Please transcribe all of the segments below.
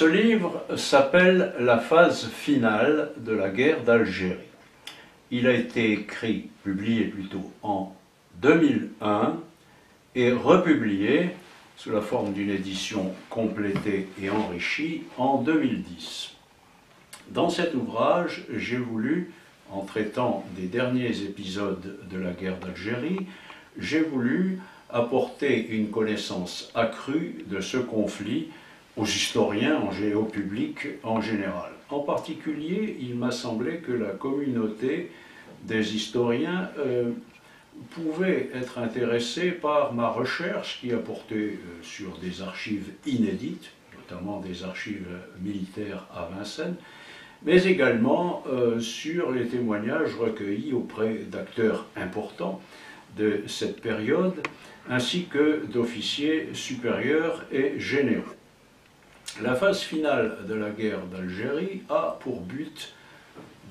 ce livre s'appelle « La phase finale de la guerre d'Algérie ». Il a été écrit, publié plutôt, en 2001 et republié sous la forme d'une édition complétée et enrichie en 2010. Dans cet ouvrage, j'ai voulu, en traitant des derniers épisodes de la guerre d'Algérie, j'ai voulu apporter une connaissance accrue de ce conflit aux historiens en géopublic en général. En particulier, il m'a semblé que la communauté des historiens pouvait être intéressée par ma recherche qui a porté sur des archives inédites, notamment des archives militaires à Vincennes, mais également sur les témoignages recueillis auprès d'acteurs importants de cette période, ainsi que d'officiers supérieurs et généraux. La phase finale de la guerre d'Algérie a pour but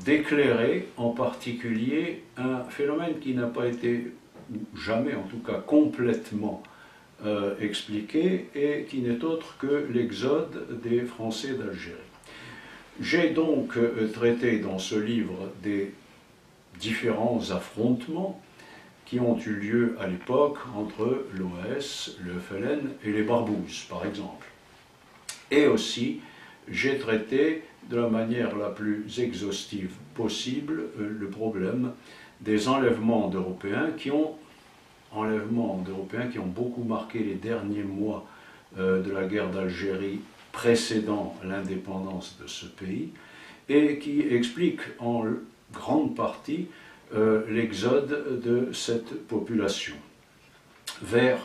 d'éclairer en particulier un phénomène qui n'a pas été, ou jamais en tout cas, complètement expliqué et qui n'est autre que l'exode des Français d'Algérie. J'ai donc traité dans ce livre des différents affrontements qui ont eu lieu à l'époque entre l'OAS, le FLN et les Barbouzes, par exemple. Et aussi, j'ai traité de la manière la plus exhaustive possible le problème des enlèvements d'Européens qui ont beaucoup marqué les derniers mois de la guerre d'Algérie précédant l'indépendance de ce pays et qui expliquent en grande partie l'exode de cette population vers,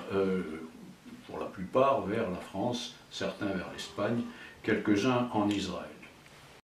pour la plupart, vers la France, certains vers l'Espagne, quelques-uns en Israël.